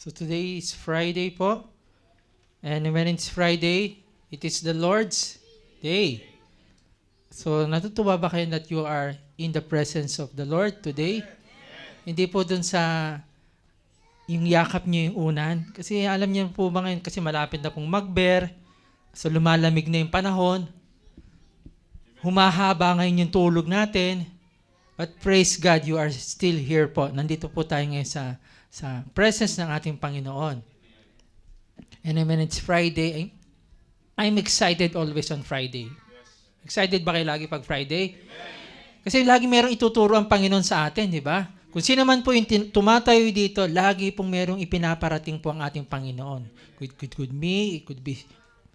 So today is Friday po. And when it's Friday, it is the Lord's Day. So natutuwa ba kayo that you are in the presence of the Lord today? Hindi po dun sa yung yakap niyo yung unan. Kasi alam niyo po ba ngayon, kasi malapit na pong magber. So lumalamig na yung panahon. Humahaba ngayon yung tulog natin. But praise God, you are still here po. Nandito po tayo ngayon sa presence ng ating Panginoon. And when it's Friday, I'm excited always on Friday. Excited ba kayo lagi pag Friday? Kasi lagi merong ituturo ang Panginoon sa atin, di ba? Kung sino man po yung tumatayo dito, lagi pong merong ipinaparating po ang ating Panginoon. Could me, it could be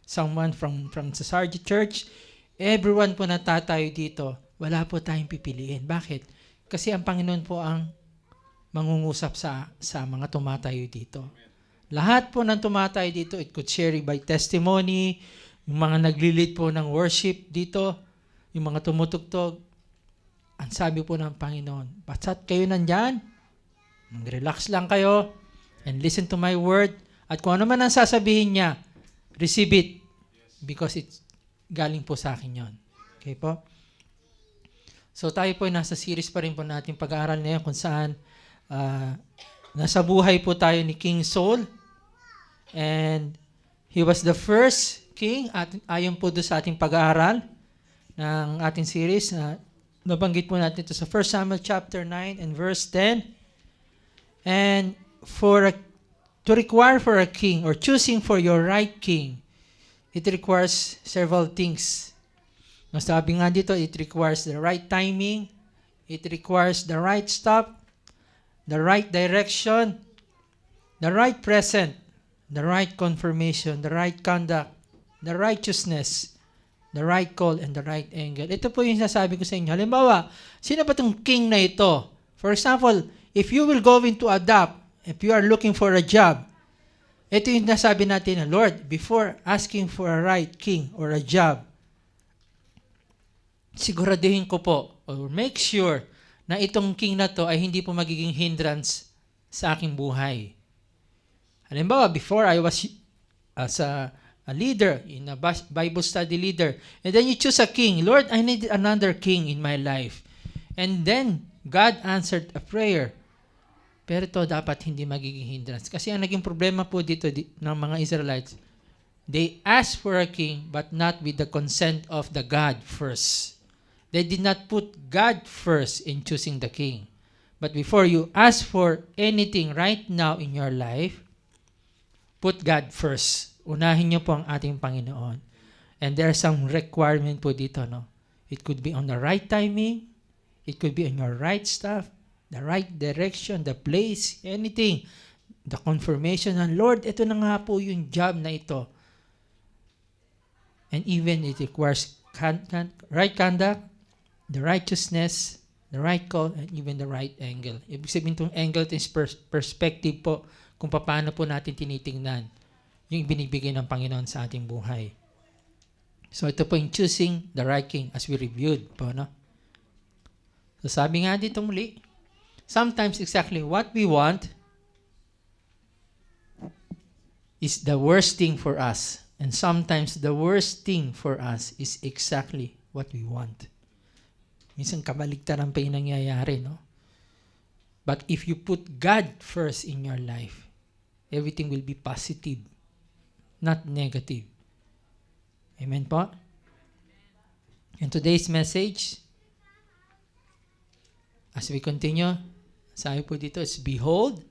someone from the Sargent Church. Everyone po na tatayo dito, wala po tayong pipiliin. Bakit? Kasi ang Panginoon po ang mangungusap sa mga tumatayo dito. Lahat po ng tumatayo dito, it could share by testimony, yung mga naglilid po ng worship dito, yung mga tumutugtog. Ang sabi po ng Panginoon, basta't kayo nandyan, mag-relax lang kayo, and listen to my word, at kung ano man ang sasabihin niya, receive it, because it's galing po sa akin yon. Okay po? So tayo po nasa series pa rin po natin pag-aaral ngayon kung saan nasa buhay po tayo ni King Saul. And he was the first king at ayon po doon sa ating pag-aaral ng ating series. Nabanggit po natin ito sa 1 Samuel chapter 9 and verse 10. And to require for a king or choosing for your right king, it requires several things. Sabi nga dito, it requires the right timing, it requires the right stop, the right direction, the right present, the right confirmation, the right conduct, the righteousness, the right call, and the right angle. Ito po yung sasabi ko sa inyo. Halimbawa, sino ba itong king na ito? For example, if you will go into adopt, if you are looking for a job, ito yung nasabi natin, Lord, before asking for a right king or a job, siguraduhin ko po, or make sure na itong king na to ay hindi po magiging hindrance sa aking buhay. Halimbawa, before I was as a leader, in a Bible study leader, and then you choose a king. Lord, I need another king in my life. And then, God answered a prayer. Pero ito dapat hindi magiging hindrance. Kasi ang naging problema po dito ng mga Israelites, they asked for a king but not with the consent of the God first. They did not put God first in choosing the king. But before you ask for anything right now in your life, put God first. Unahin niyo po ang ating Panginoon. And there are some requirement po dito, no? It could be on the right timing. It could be on your right stuff, the right direction, the place, anything. The confirmation ng Lord, ito na nga po yung job na ito. And even it requires right conduct, the righteousness, the right call, and even the right angle. Ibig sabihin itong angle is perspective po kung paano po natin tinitingnan yung binibigay ng Panginoon sa ating buhay. So ito po yung choosing the right king as we reviewed po, no? So sabi nga dito muli, sometimes exactly what we want is the worst thing for us. And sometimes the worst thing for us is exactly what we want. Minsan kabaligtaran pa yung nangyayari, no? But if you put God first in your life, everything will be positive, not negative. Amen po? In today's message, as we continue, sabi po dito, is behold,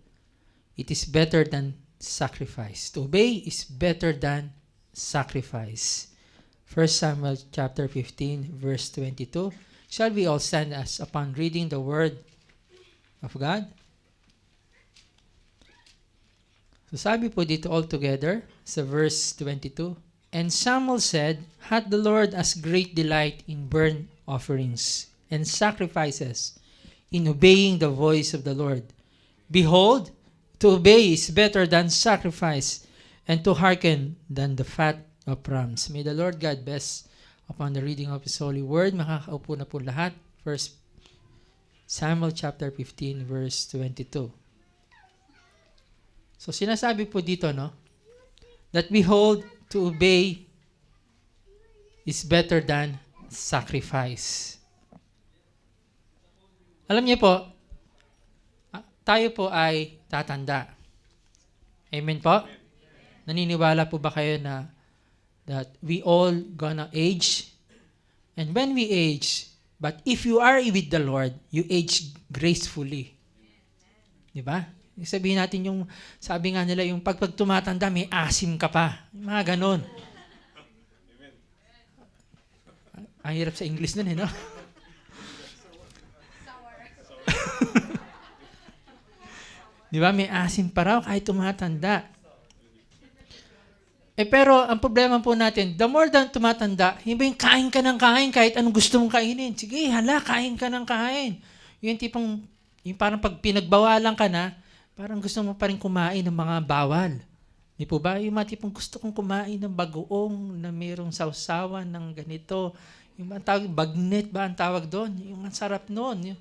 it is better than sacrifice. To obey is better than sacrifice. 1 Samuel chapter 15, verse 22. Shall we all stand as upon reading the word of God? So sabi po dito all together sa verse 22, and Samuel said, hath the Lord as great delight in burnt offerings and sacrifices, in obeying the voice of the Lord. Behold, to obey is better than sacrifice, and to hearken than the fat of rams. May the Lord God bless upon the reading of His holy word. Makakaupo na po lahat. 1 Samuel chapter 15, verse 22. So sinasabi po dito, no, that behold, to obey is better than sacrifice. Alam niyo po, tayo po ay tatanda. Amen po? Naniniwala po ba kayo na that we all gonna age? And when we age, but if you are with the Lord, you age gracefully. Di ba? Sabihin natin yung, sabi nga nila, yung pag tumatanda, may asim ka pa. Yung mga ganon. Ang hirap sa English nun no? Di ba? May asim pa raw kahit tumatanda. Pero ang problema po natin, the more than tumatanda, hindi yung kain ka ng kain kahit anong gusto mong kainin. Sige, hala, kain ka ng kain. Yung tipong, yung parang pag pinagbawalan ka na, parang gusto mo pa rin kumain ng mga bawal. Di po ba? Yung mga tipong gusto kong kumain ng bagoong na mayroong sausawan ng ganito. Yung ang tawag, bagnet ba ang tawag doon? Yung ang sarap noon.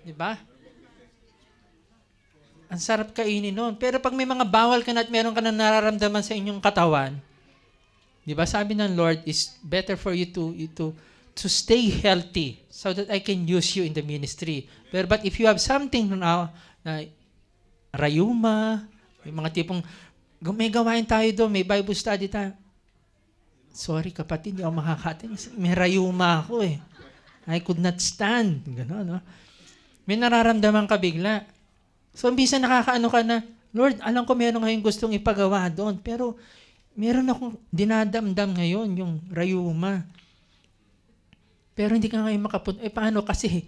Di ba? Ang sarap kainin noon. Pero pag may mga bawal ka na at meron ka na nararamdaman sa inyong katawan, di ba sabi ng Lord, is better for you to stay healthy so that I can use you in the ministry. But if you have something now na rayuma, may mga tipong, may gawain tayo doon, may Bible study tayo. Sorry kapatid, hindi ako makakatin. May rayuma ako eh. I could not stand. Gano'n, no? May nararamdaman ka bigla. So, bisa nakakaano ka na, Lord, alam ko meron kayong gustong ipagawa doon, pero meron akong dinadamdam ngayon, yung rayuma. Pero hindi ka ngayon makapunta. Paano? Kasi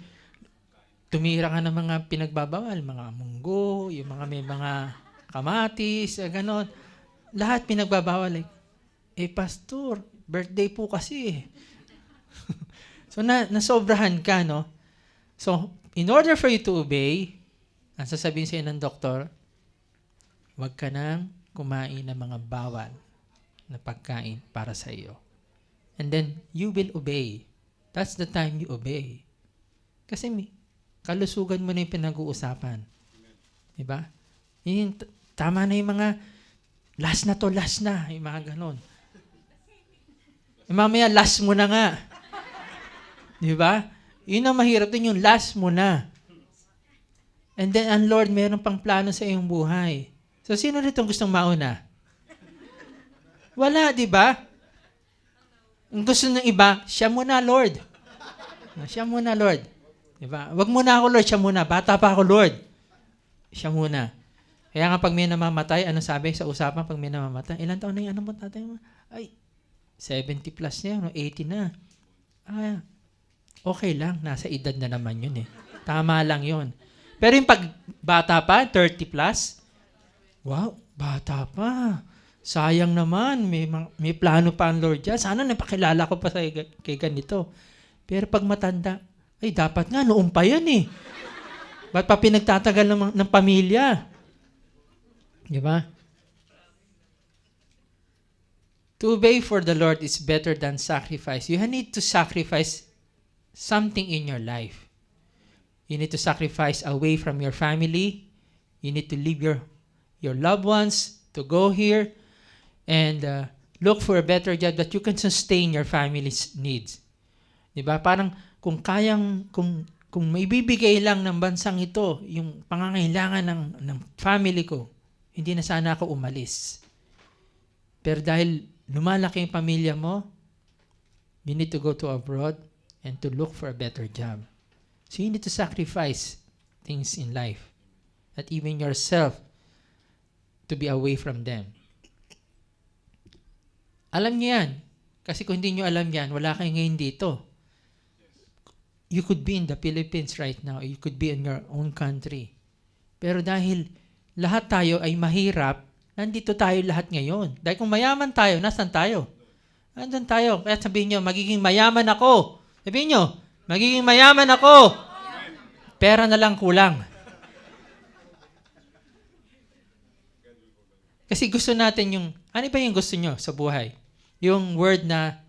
tumira ka ng mga pinagbabawal, mga munggo, yung mga may mga kamatis, gano'n. Lahat pinagbabawal. Pastor, birthday po kasi. So, nasobrahan ka, no? So, in order for you to obey, ang sasabihin sa'yo ng doktor, huwag ka nang kumain ng mga bawal na pagkain para sa iyo. And then, you will obey. That's the time you obey. Kasi kalusugan mo na yung pinag-uusapan. Diba? Tama na yung mga, last na, yung mga ganon. Mamaya, last mo na nga. Diba? Yun ang mahirap din, yung last mo na. And then, ang Lord, meron pang plano sa iyong buhay. So, sino rito gustong mauna? Wala, di ba? Ang gusto ng iba, siya muna, Lord. Siya muna, Lord. Di ba? Wag muna ako, Lord. Siya muna. Bata pa ako, Lord. Siya muna. Kaya nga pag may namamatay, ano sabi sa usapan pag may namamatay? Ilan taon na yung ano mo, tatay mo? Ay, 70 plus na yun, 80 na. Okay lang. Nasa edad na naman yun eh. Tama lang yun. Pero yung pag bata pa, 30 plus, wow, bata pa. Sayang naman, may plano pa ang Lord dyan. Sana napakilala ko pa kay ganito. Pero pag matanda, ay dapat nga, noong pa yan eh. Ba't pa pinagtatagal ng pamilya? Di ba? To obey for the Lord is better than sacrifice. You need to sacrifice something in your life. You need to sacrifice away from your family. You need to leave your loved ones to go here and look for a better job that you can sustain your family's needs. Diba? Parang kung may bibigay lang ng bansang ito, yung pangangailangan ng family ko, hindi na sana ako umalis. Pero dahil lumalaki yung pamilya mo, you need to go to abroad and to look for a better job. So you need to sacrifice things in life, at even yourself, to be away from them. Alam niyo yan. Kasi kung hindi niyo alam yan, wala kayo ngayon dito. You could be in the Philippines right now. You could be in your own country. Pero dahil lahat tayo ay mahirap, nandito tayo lahat ngayon. Dahil kung mayaman tayo, nasan tayo? Nandun tayo. Kaya sabihin niyo, magiging mayaman ako. Sabihin niyo, magiging mayaman ako. Pera na lang kulang. Kasi gusto natin yung, ano ba yung gusto nyo sa buhay? Yung word na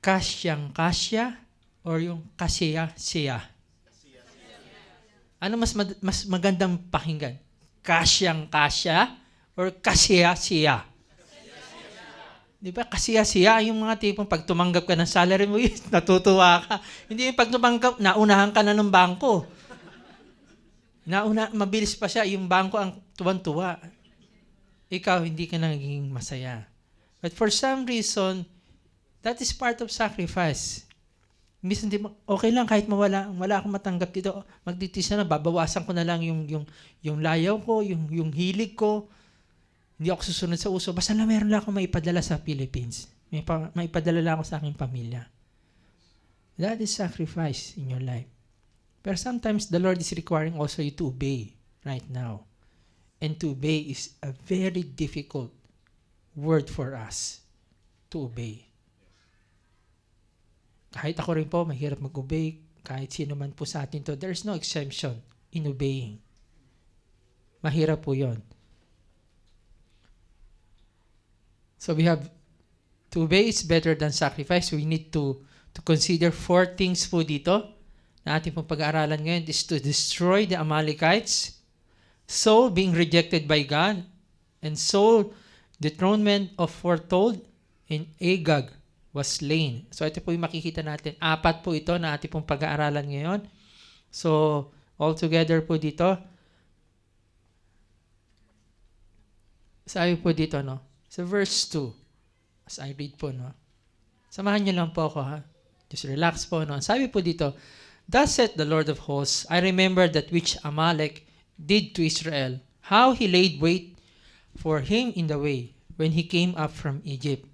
kasyang-kasya or yung kasiya-siya? Ano mas magandang pakinggan? kasyang-kasya or kasiya-siya? Di ba? Kasiya-siya yung mga tipong pag tumanggap ka ng salary mo, natutuwa ka. Hindi yung pag tumanggap, naunahan ka na ng bangko. Mabilis pa siya, yung bangko ang tuwan-tuwa. Ikaw, hindi ka naging masaya. But for some reason, that is part of sacrifice. Minsan okay lang kahit wala akong matanggap dito, magtitis na lang, babawasan ko na lang yung layaw ko, yung hilig ko. Hindi ako susunod sa uso. Basta lang meron lang ako maipadala sa Philippines. Maipadala lang ako sa aking pamilya. That is sacrifice in your life. Pero sometimes the Lord is requiring also you to obey right now. And to obey is a very difficult word for us. To obey. Kahit ako rin po, mahirap mag-obey. Kahit sino man po sa atin to, there's no exemption in obeying. Mahirap po yon. So we have, to obey is better than sacrifice. We need to consider 4 things po dito na ating pong pag-aaralan ngayon is to destroy the Amalekites, soul being rejected by God, and soul dethronement of foretold, and Agag was slain. So ito po yung makikita natin. 4 po ito na ating pong pag-aaralan ngayon. So altogether po dito, sabi po dito, no? Sa verse 2, as I read po, no? Samahan niyo lang po ako, ha? Just relax po, no? Sabi po dito, thus saith the Lord of hosts, I remember that which Amalek did to Israel, how he laid wait for him in the way, when he came up from Egypt.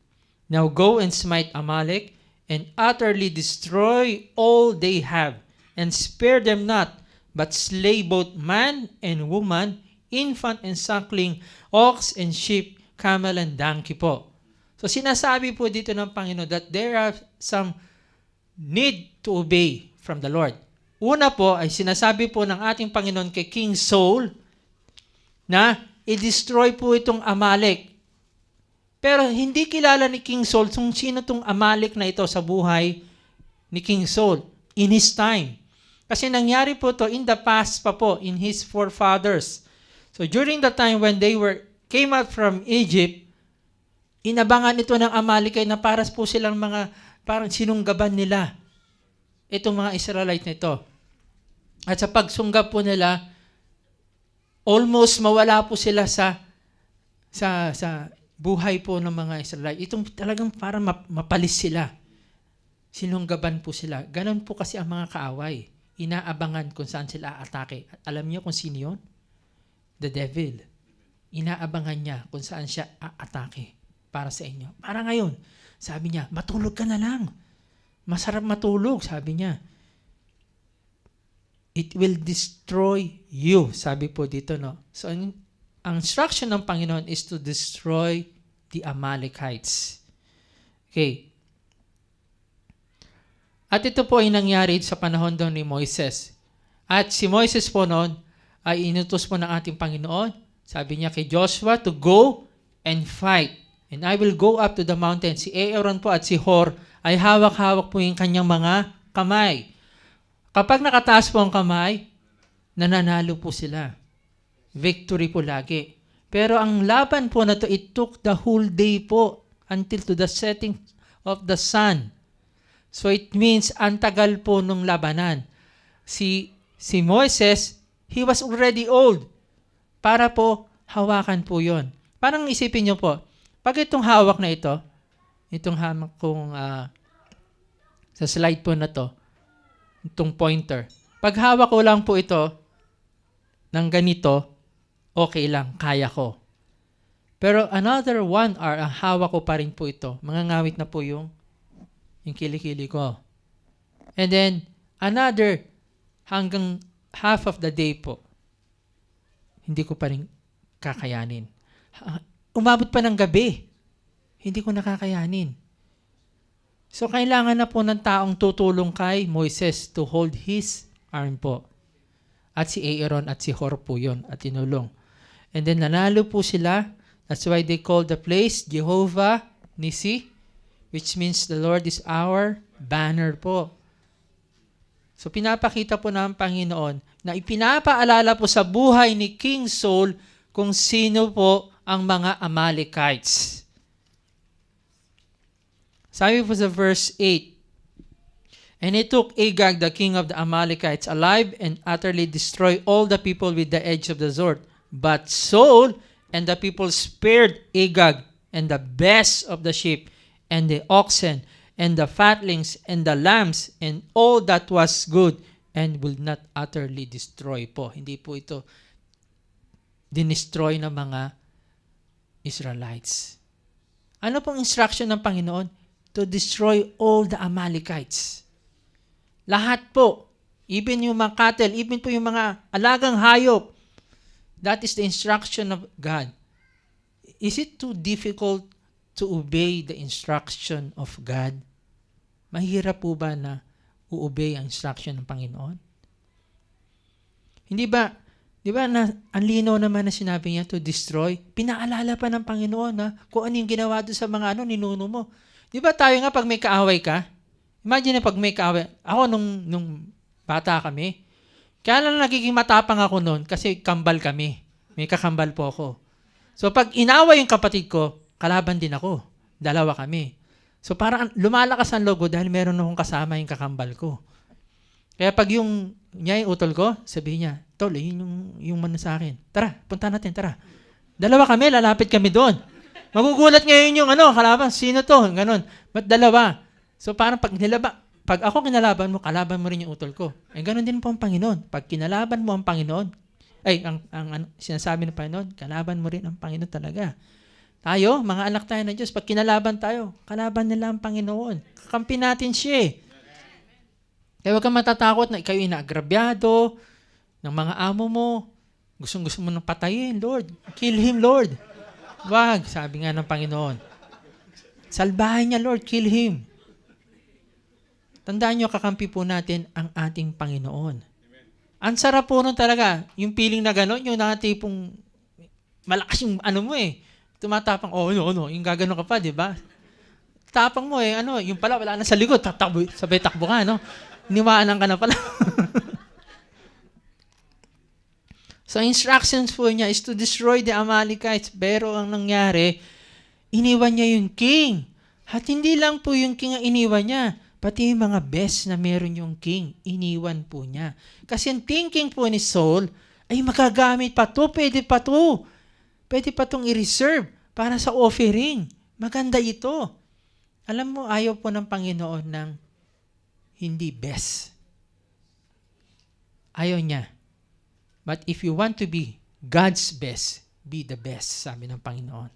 Now go and smite Amalek, and utterly destroy all they have, and spare them not, but slay both man and woman, infant and suckling, ox and sheep, camel and donkey po. So sinasabi po dito ng Panginoon that there are some need to obey from the Lord. Una po ay sinasabi po ng ating Panginoon kay King Saul na i-destroy po itong Amalek. Pero hindi kilala ni King Saul kung sino itong Amalek na ito sa buhay ni King Saul in his time. Kasi nangyari po to in the past pa po, in his forefathers. So during the time when they came out from Egypt, inabangan ito ng Amalekite na paras po silang mga parang sinunggaban nila itong mga Israelite nito. At sa pagsunggab po nila, almost mawala po sila sa buhay po ng mga Israelite. Itong talagang para mapalis sila. Sinunggaban po sila. Ganon po kasi ang mga kaaway. Inaabangan kung saan sila atake. At alam niyo kung sino yun? The devil. Inaabangan niya kung saan siya atake para sa inyo. Para ngayon, sabi niya, matulog ka na lang. Masarap matulog, sabi niya. It will destroy you, sabi po dito, no? So, ang instruction ng Panginoon is to destroy the Amalekites. Okay. At ito po ay nangyari sa panahon daw ni Moises. At si Moises po noon ay inutos po ng ating Panginoon. Sabi niya kay Joshua to go and fight. And I will go up to the mountain. Si Aaron po at si Hor ay hawak-hawak po yung kanyang mga kamay. Kapag nakataas po ang kamay, nananalo po sila. Victory po lagi. Pero ang laban po na to, it took the whole day po until to the setting of the sun. So it means ang tagal po nung labanan. Si Moises, he was already old. Para po hawakan po yon. Parang isipin nyo po, pag itong hawak na ito, itong hamak kong sa slide po na to, itong pointer. Pag hawak ko lang po ito ng ganito, okay lang, kaya ko. Pero another 1 hour, ang hawak ko pa rin po ito. Mangangawit na po yung kilikili ko. And then, another, hanggang half of the day po, hindi ko pa rin kakayanin. Umabot pa ng gabi, hindi ko nakakayanin. So, kailangan na po ng taong tutulong kay Moises to hold his arm po. At si Aaron at si Hor po yun at tinulong. And then nanalo po sila. That's why they call the place Jehovah Nissi, which means the Lord is our banner po. So pinapakita po ng Panginoon na ipinapaalala po sa buhay ni King Saul kung sino po ang mga Amalekites. Sabi po sa verse 8, "And he took Agag, the king of the Amalekites, alive and utterly destroyed all the people with the edge of the sword. But Saul and the people spared Agag and the best of the sheep and the oxen and the fatlings and the lambs and all that was good and will not utterly destroy po." Hindi po ito dinestroy ng mga Israelites. Ano pong instruction ng Panginoon? To destroy all the Amalekites. Lahat po, even yung mga cattle, even po yung mga alagang hayop. That is the instruction of God. Is it too difficult to obey the instruction of God? Mahirap po ba na u-obey ang instruction ng Panginoon? Hindi ba, di ba na ang linaw naman na sinabi niya to destroy? Pinaalala pa ng Panginoon na kung ano yung ginawa doon sa mga ninuno mo. Di ba tayo nga pag may kaaway ka? Imagine na pag may kaaway. Ako nung bata kami, kaya lang nagiging matapang ako noon kasi kambal kami. May kakambal po ako. So pag inaway yung kapatid ko, kalaban din ako. Dalawa kami. So parang lumalakas ang logo dahil meron akong kasama yung kakambal ko. Kaya pag yung niya yung utol ko, sabihin niya, "Tol, yun yung mano sa akin. Tara, punta natin, tara." Dalawa kami, lalapit kami doon. Magugulat ngayon yung kalaban, sino to? Ganon. Ba't dalawa? So parang pag ako kinalaban mo, kalaban mo rin yung utol ko. Ganon din po ang Panginoon. Pag kinalaban mo ang Panginoon, ang sinasabi ng Panginoon, kalaban mo rin ang Panginoon talaga. Tayo, mga anak tayo ng Diyos, pag kinalaban tayo, kalaban nila ang Panginoon. Kakampi natin siya. Kaya huwag kang matatakot na ikaw inaagrabyado ng mga amo mo. Gusto mo nang patayin, Lord. Kill him, Lord. Wag, sabi nga ng Panginoon. Salbahin niya, Lord, kill him. Tandaan niyo, kakampi po natin ang ating Panginoon. Ang sarap po nun talaga, yung feeling na gano'n, yung nakatipong malakas yung tumatapang, yung gagano ka pa, di ba? Tapang mo yung pala, wala na sa likod, sabay takbo ka, Niwaanan ka na pala. So, instructions po niya is to destroy the Amalekites. Pero ang nangyari, iniwan niya yung king. At hindi lang po yung king ang iniwan niya. Pati yung mga best na meron yung king, iniwan po niya. Kasi ang thinking po ni Saul, ay magagamit pa to, pwede pa to. Pwede pa tong i-reserve para sa offering. Maganda ito. Alam mo, ayaw po ng Panginoon ng hindi best. Ayaw niya. But if you want to be God's best, be the best, sabi ng Panginoon.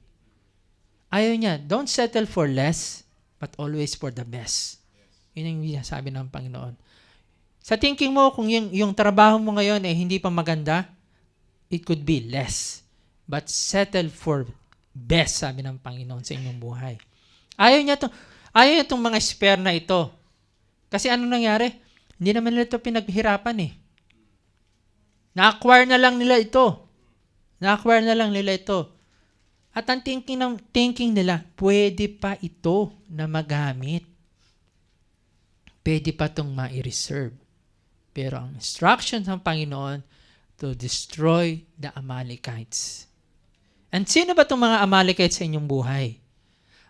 Ayaw niya, don't settle for less, but always for the best. Yun yung sabi ng Panginoon. Sa thinking mo, kung yung trabaho mo ngayon hindi pa maganda, it could be less. But settle for best, sabi ng Panginoon sa inyong buhay. Ayaw niya itong mga spare na ito. Kasi ano nangyari? Hindi naman nila ito pinaghirapan Na-acquire na lang nila ito. At ang thinking nila, pwede pa ito na magamit. Pwede pa itong ma-reserve. Pero ang instructions ng Panginoon to destroy the Amalekites. And sino ba itong mga Amalekites sa inyong buhay?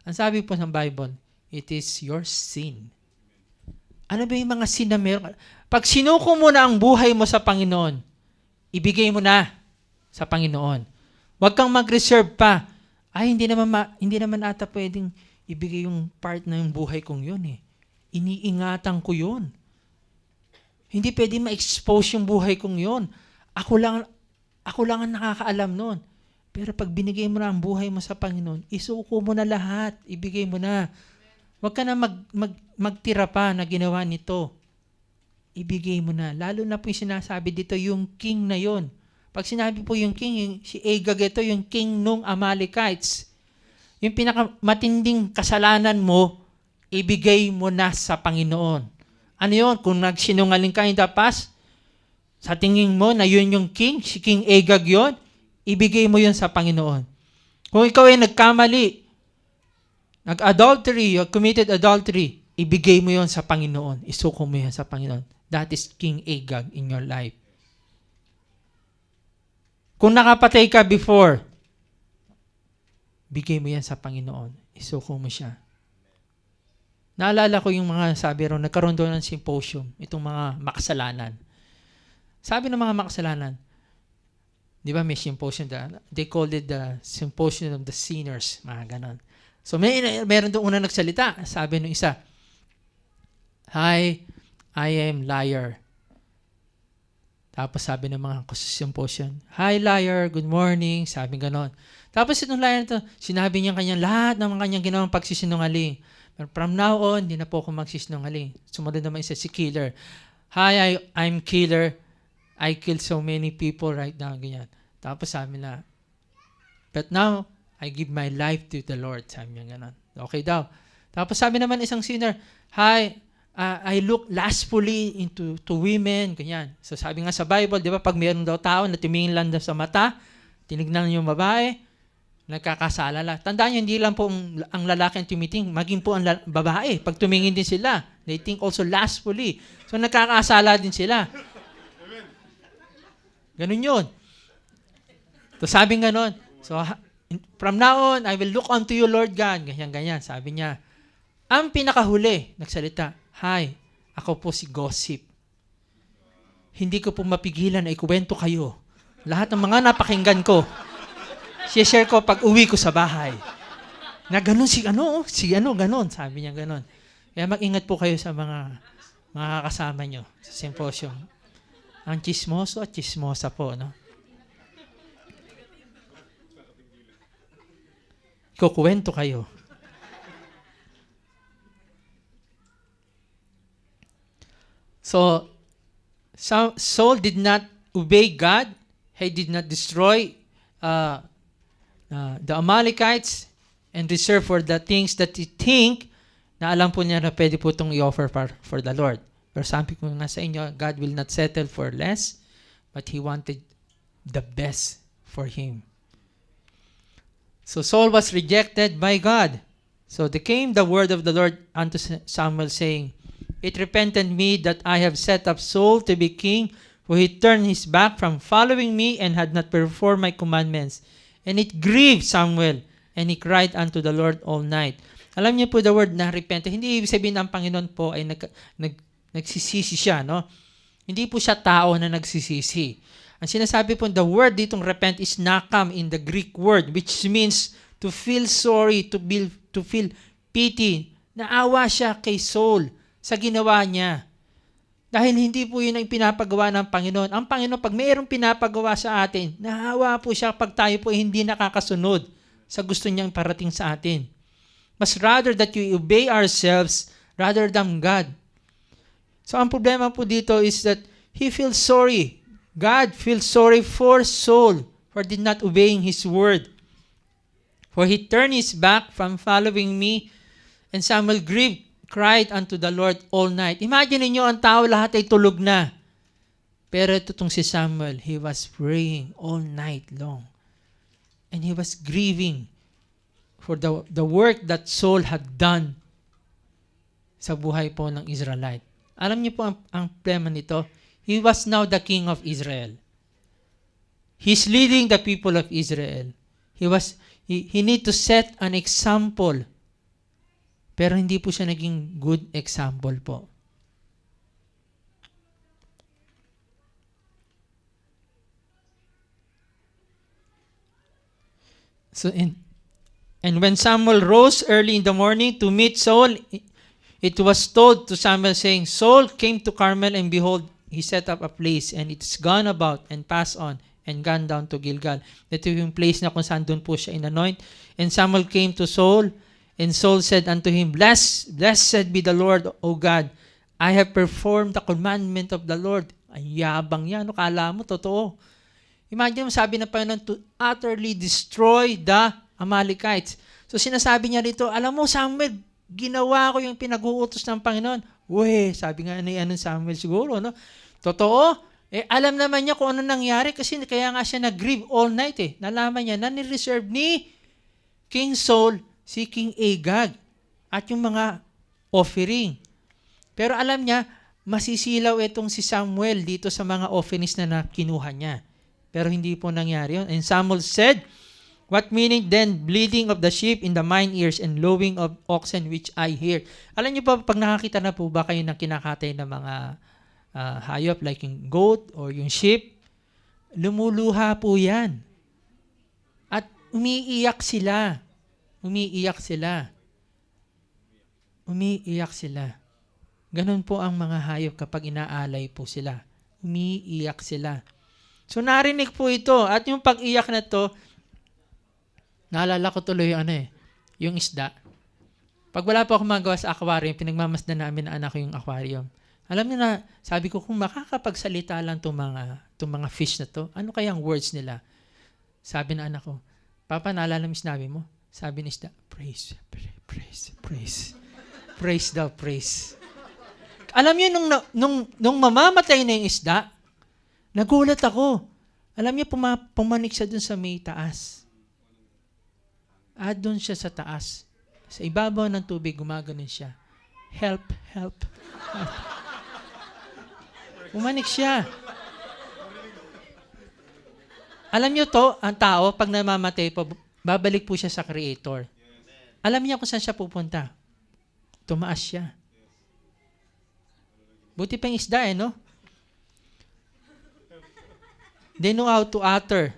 Ang sabi po ng Bible, it is your sin. Ano ba yung mga sin na meron? Pag sinuko mo na ang buhay mo sa Panginoon, ibigay mo na sa Panginoon. Huwag kang mag-reserve pa. Hindi naman ata pwedeng ibigay yung part na yung buhay kong yun Iniingatan ko yun. Hindi pwedeng ma-expose yung buhay kong yun. Ako lang ang nakakaalam nun. Pero pag binigay mo na ang buhay mo sa Panginoon, isuko mo na lahat. Ibigay mo na. Huwag ka na magtira pa na ginawa nito. Ibigay mo na. Lalo na po yung sinasabi dito, yung king na yon. Pag sinabi po yung king, si Agag ito, yung king nung Amalekites. Yung pinakamatinding kasalanan mo, ibigay mo na sa Panginoon. Ano yun? Kung nagsinungaling ka in the past, sa tingin mo na yun yung king, si King Agag yun, ibigay mo yun sa Panginoon. Kung ikaw ay nagkamali, nag-adultery, you committed adultery, ibigay mo yun sa Panginoon. Isuko mo yun sa Panginoon. That is King Agag in your life. Kung nakapatay ka before, bigay mo yan sa Panginoon. Isuko mo siya. Naalala ko yung mga sabi ron, nagkaroon doon ng symposium, itong mga makasalanan. Sabi ng mga makasalanan, di ba may symposium, they called it the symposium of the sinners, mga ganon. So meron doon una nagsalita, sabi ng isa, "Hi, I am liar." Tapos sabi ng mga symposium, "Hi liar, good morning," sabi ganon. Tapos itong liar na to, sinabi niya kanyang lahat ng kanyang ginawang pagsisinungaling. But from now on, hindi na po ako magsisinungaling. Sumunod naman isa si killer. "Hi, I'm killer. I killed so many people right now." Ganyan. Tapos sabi na, "But now, I give my life to the Lord." Sabi niya gano'n. Okay daw. Tapos sabi naman isang sinner, "Hi, I look lustfully into women." Ganyan. So sabi nga sa Bible, di ba, pag mayroon daw tao na tumingin lang daw sa mata, tinignan yung babae, nagkakasala lang. Tandaan nyo, hindi lang po ang lalaki ang tumiting, maging po ang babae. Pag tumingin din sila, they think also lustfully. So nagkakasala din sila. Ganun yun. So sabi nga nun, so from now on, I will look unto you, Lord God. Ganyan. Sabi niya, ang pinakahuli, nagsalita, "Hi, ako po si Gossip. Hindi ko po mapigilan na ikuwento kayo. Lahat ng mga napakinggan ko, share ko pag uwi ko sa bahay." Na ganun ganun. Sabi niya ganun. Kaya mag-ingat po kayo sa mga kasama nyo sa symposium. Ang chismoso at chismosa po, no? Kukuwento kayo. So, Saul did not obey God. He did not destroy the Amalekites and reserve for the things that he think na alam po niya na pwede po itong i-offer for the Lord. Pero sabi ko nga sa inyo, God will not settle for less, but He wanted the best for him. So Saul was rejected by God. So there came the word of the Lord unto Samuel, saying, "It repented me that I have set up Saul to be king, for he turned his back from following me and had not performed my commandments. And it grieved Samuel, and he cried unto the Lord all night." Alam niyo po the word na repent, hindi ibig sabihin ng Panginoon po ay nagsisisi siya, no? Hindi po siya tao na nagsisisi. Ang sinasabi po, the word ditong repent is nakam in the Greek word, which means to feel sorry, to feel pity. Naawa siya kay Saul sa ginawa niya. Dahil hindi po yun ang pinapagawa ng Panginoon. Ang Panginoon, pag mayroong pinapagawa sa atin, naawa po siya pag tayo po hindi nakakasunod sa gusto niyang parating sa atin. Mas rather that you obey ourselves rather than God. So ang problema po dito is that he feels sorry. God feels sorry for Saul for did not obeying his word. For he turned his back from following me, and Samuel grieved, cried unto the Lord all night. Imagine niyo ang tao lahat ay tulog na. Pero itong si Samuel, he was praying all night long. And he was grieving for the work that Saul had done sa buhay po ng Israelite. Alam niyo po ang problema nito? He was now the king of Israel. He's leading the people of Israel. He need to set an example. Pero hindi po siya naging good example po. So and when Samuel rose early in the morning to meet Saul, it was told to Samuel, saying, "Saul came to Carmel, and behold, he set up a place, and it's gone about and passed on and gone down to Gilgal." Ito yung place na kung saan doon po siya inanoint. And Samuel came to Saul, and Saul said unto him, Blessed be the Lord, O God. I have performed the commandment of the Lord. Ay, yabang yan. Ano kala mo? Totoo. Imagine mo, sabi ng Panginoon, to utterly destroy the Amalekites. So sinasabi niya dito, alam mo Samuel, ginawa ko yung pinag-uutos ng Panginoon. Uwe, sabi nga ni Samuel siguro, no? Totoo? Alam naman niya kung ano nangyari kasi kaya nga siya nag-grieve all night eh. Nalaman niya na ni-reserve ni King Saul si King Agag at yung mga offering. Pero alam niya, masisilaw itong si Samuel dito sa mga offerings na kinuha niya. Pero hindi po nangyari yun. And Samuel said, "What meaning then bleating of the sheep in the mine ears and lowing of oxen which I hear?" Alam niyo pa, pag nakakita na po ba kayo ng kinakatay ng mga hayop like yung goat or yung sheep, lumuluha po yan. At umiiyak sila. Umiiyak sila. Umiiyak sila. Ganun po ang mga hayop kapag inaalay po sila. Umiiyak sila. So narinig po ito. At yung pag-iyak na to, naalala ko tuloy yung isda. Pag wala po akong magawa sa aquarium, pinagmamasdan namin na anak ko yung aquarium. Alam niyo na, sabi ko, kung makakapagsalita lang itong mga fish na to, ano kayang words nila? Sabi na anak ko, "Papa, naalala mo sinabi mo?" Sabi ni isda, "Praise, praise, praise." Praise daw, praise. Alam niyo, nung mamamatay na yung isda, nagulat ako. Alam niyo, pumanik siya dun sa may taas. At dun siya sa taas. Sa ibabaw ng tubig, gumaganon siya. Help, help, help. Pumanik siya. Alam niyo to, ang tao, pag namamatay po, babalik po siya sa Creator. Alam niya kung saan siya pupunta. Tumaas siya. Buti pa yung isda no? They know how to utter.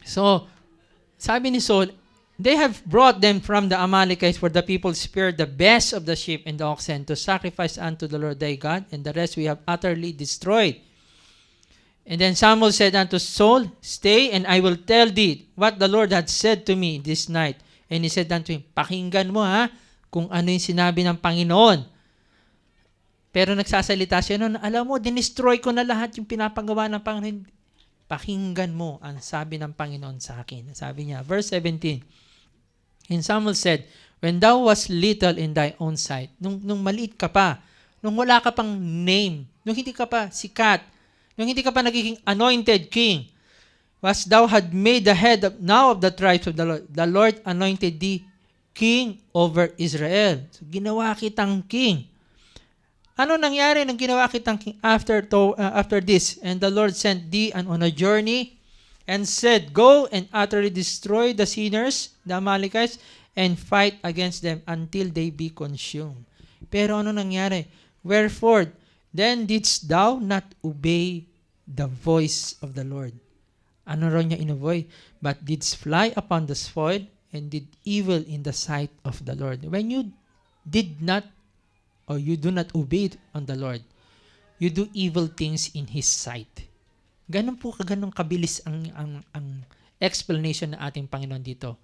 So, sabi ni Saul, "They have brought them from the Amalekites, for the people spared the best of the sheep and the oxen to sacrifice unto the Lord thy God, and the rest we have utterly destroyed." And then Samuel said unto Saul, "Stay, and I will tell thee what the Lord had said to me this night." And he said unto him, "Pakinggan mo kung ano yung sinabi ng Panginoon." Pero nagsasalita siya noon, "Alam mo, dinestroy ko na lahat yung pinapagawa ng Panginoon. Pakinggan mo ang sabi ng Panginoon sa akin." Sabi niya, verse 17, and Samuel said, "When thou wast little in thy own sight," nung maliit ka pa, nung wala ka pang name, nung hindi ka pa sikat, nung hindi ka pa nagiging anointed king, "was thou had made the head of the tribes of the Lord anointed thee king over Israel." So, ginawa kitang king. Ano nangyari nang ginawa kitang king after this? "And the Lord sent thee on a journey and said, Go and utterly destroy the sinners, the Amalekites, and fight against them until they be consumed." Pero ano nangyari? "Wherefore, then didst thou not obey the voice of the Lord?" Ano raw niya inovoy? "But didst fly upon the spoil and did evil in the sight of the Lord." When you did not or you do not obey on the Lord, you do evil things in His sight. Ganun po ganun kabilis ang explanation ng ating Panginoon dito.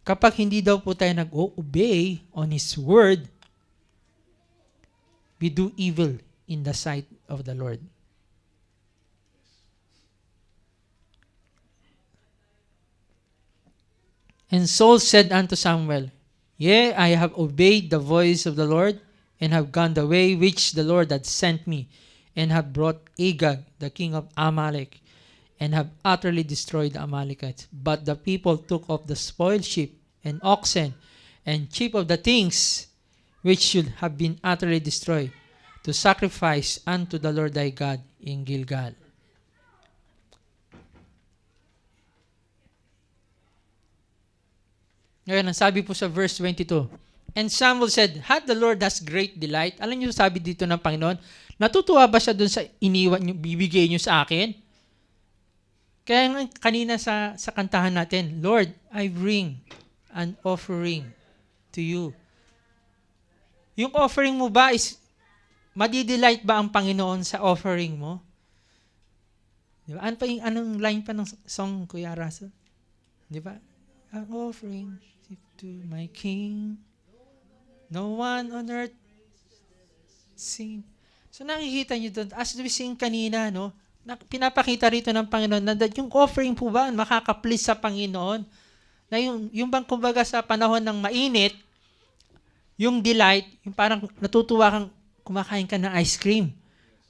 Kapag hindi daw po tayo nag-obey on His word, we do evil in the sight of the Lord. And Saul said unto Samuel, "Yea, I have obeyed the voice of the Lord, and have gone the way which the Lord had sent me, and have brought Agag, the king of Amalek, and have utterly destroyed the Amalekites. But the people took of the spoiled sheep and oxen, and chief of the things which should have been utterly destroyed, to sacrifice unto the Lord thy God in Gilgal." Ngayon, ang sabi po sa verse 22, and Samuel said, "Had the Lord has great delight?" Alam niyo, sabi dito ng Panginoon, natutuwa ba siya dun sa iniwan niyo, bibigay niyo sa akin? Kaya kanina sa kantahan natin, "Lord, I bring an offering to you." Yung offering mo ba is, madidelight ba ang Panginoon sa offering mo? Di ba? Anong line pa ng song, Kuya Russell? Di ba? "An offering to my King, no one on earth sing." So nakikita niyo doon, as we sing kanina, pinapakita rito ng Panginoon na yung offering po ba makaka-please sa Panginoon? Na yung bang kumbaga sa panahon ng mainit, yung delight, yung parang natutuwa kang kumakain ka ng ice cream.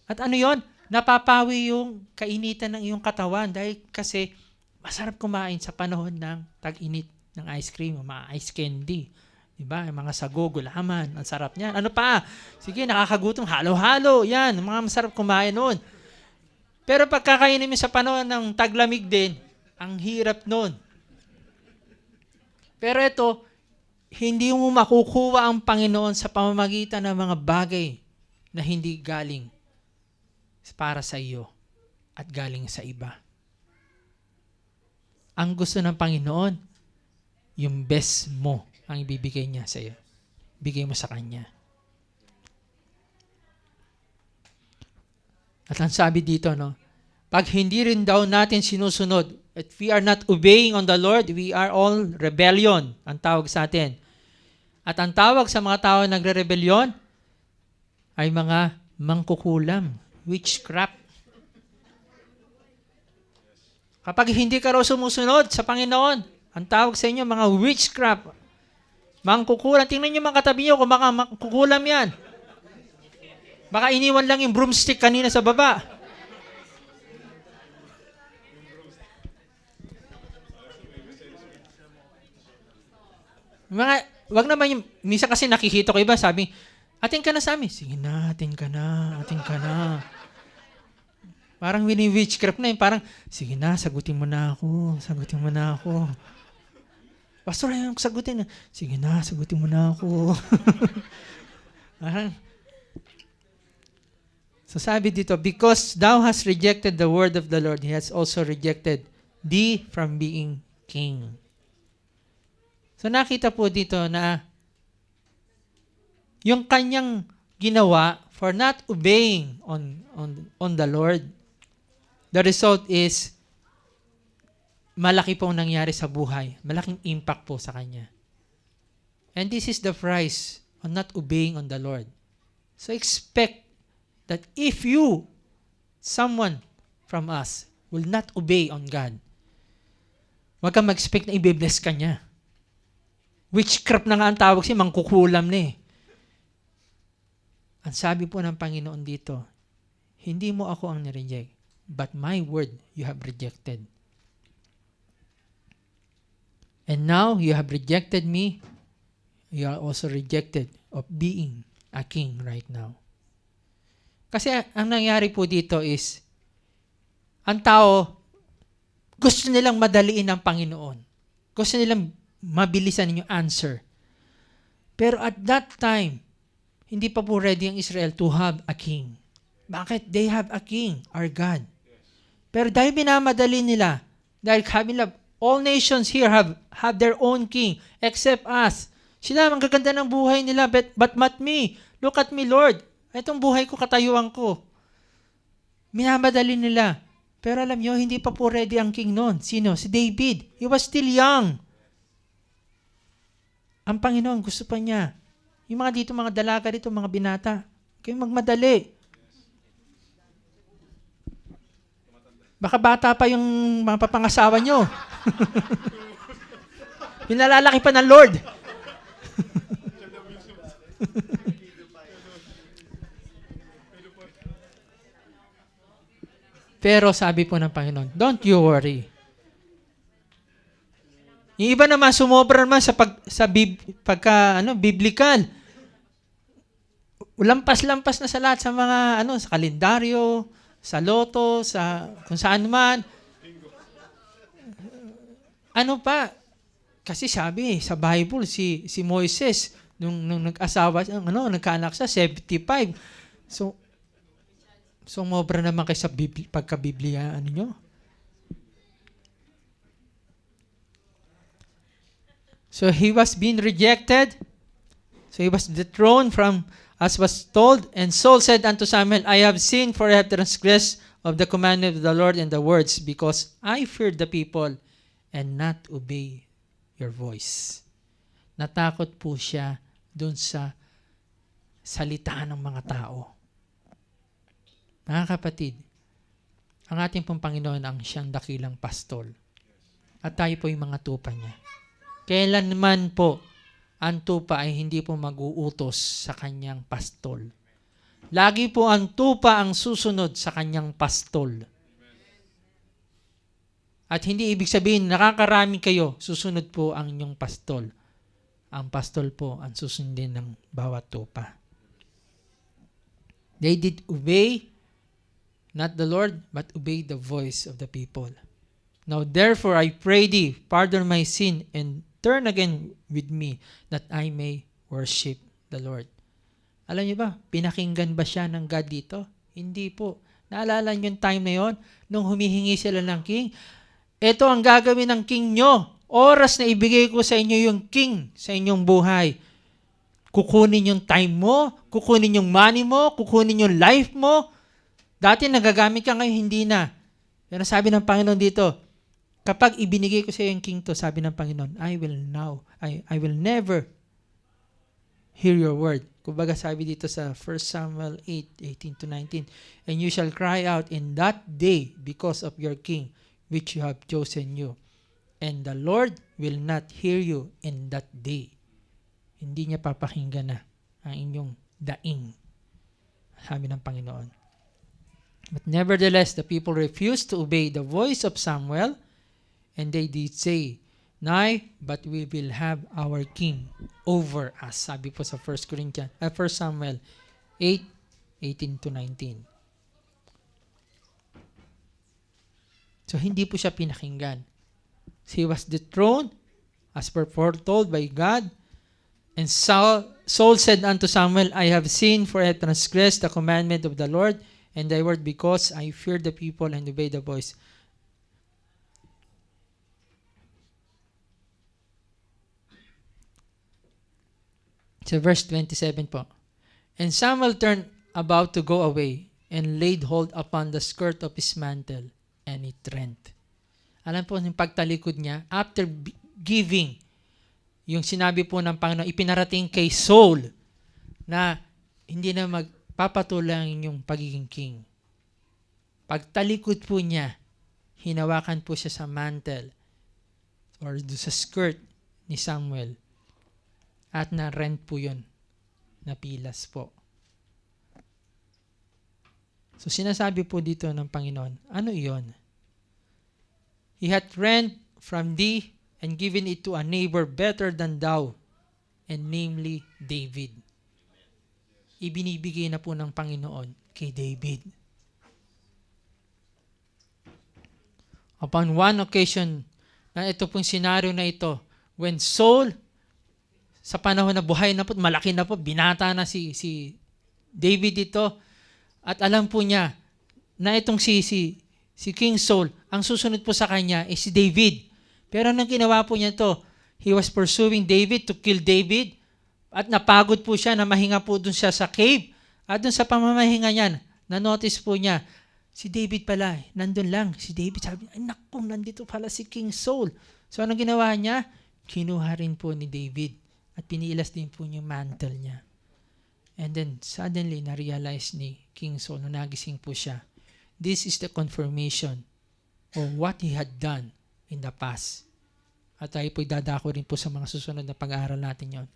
At ano yon? Napapawi yung kainitan ng iyong katawan dahil kasi masarap kumain sa panahon ng tag-init ng ice cream o mga ice candy. Diba? Yung mga sago, gulaman, ang sarap niyan. Ano pa? Sige, nakakagutom, halo-halo. Yan, mga masarap kumain noon. Pero pagkakainin mo sa panahon ng taglamig din, ang hirap noon. Pero ito, hindi mo makukuha ang Panginoon sa pamamagitan ng mga bagay na hindi galing para sa iyo at galing sa iba. Ang gusto ng Panginoon, yung best mo ang ibibigay niya sa iyo. Bigay mo sa Kanya. At ang sabi dito, no, pag hindi rin daw natin sinusunod, if we are not obeying on the Lord, we are all rebellion, ang tawag sa atin. At ang tawag sa mga tao na nagre-rebellion ay mga mangkukulam, witchcraft. Kapag hindi ka raw sumusunod sa Panginoon, ang tawag sa inyo, mga witchcraft, mangkukulam. Tingnan niyo mga katabi niyo kung baka mangkukulam yan. Baka iniwan lang yung broomstick kanina sa baba. Wag naman yung, misa kasi nakikita ko iba, sabi, atin ka na sa amin. Sige na, atin ka na. Parang witchcraft na yun. Parang, sige na, sagutin mo na ako. Pastor, ayaw ko sagutin. Sige na, sagutin mo na ako. Parang, so sabi dito, because thou hast rejected the word of the Lord, He has also rejected thee from being king. So nakita po dito na yung kanyang ginawa for not obeying on the Lord, the result is malaki pong nangyari sa buhay. Malaking impact po sa kanya. And this is the price on not obeying on the Lord. So expect that if someone from us, will not obey on God, huwag kang mag-expect na i-bless ka niya. Witchcraft na nga ang tawag siya, mangkukulam na eh. Ang sabi po ng Panginoon dito, hindi mo ako ang nireject, but my word you have rejected. And now you have rejected me, you are also rejected of being a king right now. Kasi ang nangyari po dito is, ang tao, gusto nilang madaliin ang Panginoon. Gusto nilang mabilisan yung answer. Pero at that time, hindi pa po ready ang Israel to have a king. Bakit? They have a king, our God. Pero dahil minamadali nila, dahil all nations here have their own king, except us. Sila, ang gaganda ng buhay nila, but not me. Look at me, Lord. Itong buhay ko, katayuan ko. Minamadali nila. Pero alam nyo, hindi pa po ready ang king noon. Sino? Si David. He was still young. Ang Panginoon, gusto pa niya. Yung mga dito, mga dalaga dito, mga binata, kayo magmadali. Baka bata pa yung mga papangasawa nyo. Pinalalaki pa ng Lord. Pero sabi po ng Panginoon, don't you worry. Yung iba naman sumobra naman biblical. Lampas-lampas na sa lahat sa mga sa kalendaryo, sa loto, sa kung saan man. Ano pa? Kasi sabi sa Bible si Moises nung nag-asawa, nagkaanak siya 75. So sumobra naman kay sa pagka-Biblia niyo. So he was being rejected. So he was dethroned from, as was told. And Saul said unto Samuel, I have sinned, for I have transgressed of the commandment of the Lord and the words, because I feared the people and not obey your voice. Natakot po siya dun sa salita ng mga tao. Mga kapatid, ang ating pong Panginoon ang siyang dakilang pastol. At tayo po yung mga tupa niya. Kailanman po ang tupa ay hindi po mag-uutos sa kanyang pastol. Lagi po ang tupa ang susunod sa kanyang pastol. At hindi ibig sabihin nakakarami kayo, susunod po ang inyong pastol. ang pastol po ang susundin ng bawat tupa. They did obey, not the Lord, but obey the voice of the people. Now therefore I pray thee, pardon my sin, and turn again with me, that I may worship the Lord. Alam niyo ba, pinakinggan ba siya ng God dito? Hindi po. Naalala niyo yung time na yon, nung humihingi sila ng king? Ito ang gagawin ng king nyo. Oras na ibigay ko sa inyo yung king sa inyong buhay. Kukunin yung time mo, kukunin yung money mo, kukunin yung life mo. Dati nagagamit ka, ngayon hindi na. Pero sabi ng Panginoon dito, kapag ibinigay ko sa iyo yung king to, sabi ng Panginoon, I will never hear your word. Kumbaga sabi dito sa 1 Samuel 8:18-19, and you shall cry out in that day because of your king, which you have chosen you. And the Lord will not hear you in that day. Hindi niya papakinggan na ang inyong daing, sabi ng Panginoon. But nevertheless, the people refused to obey the voice of Samuel, and they did say, Nay, but we will have our king over us. Sabi po sa 1 Samuel 8:18-19. So, hindi po siya pinakinggan. He was dethroned as per foretold by God. And Saul said unto Samuel, I have sinned, for I have transgressed the commandment of the Lord and thy word, because I fear the people and obey the voice. So verse 27 po. And Samuel turned about to go away and laid hold upon the skirt of his mantle, and it rent. Alam po, yung pagtalikod niya, after giving, yung sinabi po ng Panginoon, ipinarating kay Saul na hindi na magpapatuloy yung pagiging king. Pagtalikod po niya, hinawakan po siya sa mantle or sa skirt ni Samuel at na-rent po yun, napilas po. So sinasabi po dito ng Panginoon, ano iyon? He hath rent from thee and given it to a neighbor better than thou, and namely David. Ibinibigay na po ng Panginoon kay David. Upon one occasion, na ito pong senaryo na ito, when Saul, sa panahon na buhay na po, malaki na po, binata na si David ito, at alam po niya na itong si King Saul, ang susunod po sa kanya ay si David. Pero nang ginawa po niya ito, he was pursuing David to kill David, at napagod po siya na mahinga po dun siya sa cave. At dun sa pamamahinga niyan, na-notice po niya, si David pala, nandun lang. Si David sabi, ay naku, nandito pala si King Saul. So anong ginawa niya? Kinuha rin po ni David at pinilas din po yung mantle niya. And then suddenly, na-realize ni King Saul, nung nagising po siya, this is the confirmation of what he had done in the past. At tayo po'y dadako rin po sa mga susunod na pag-aaral natin yon.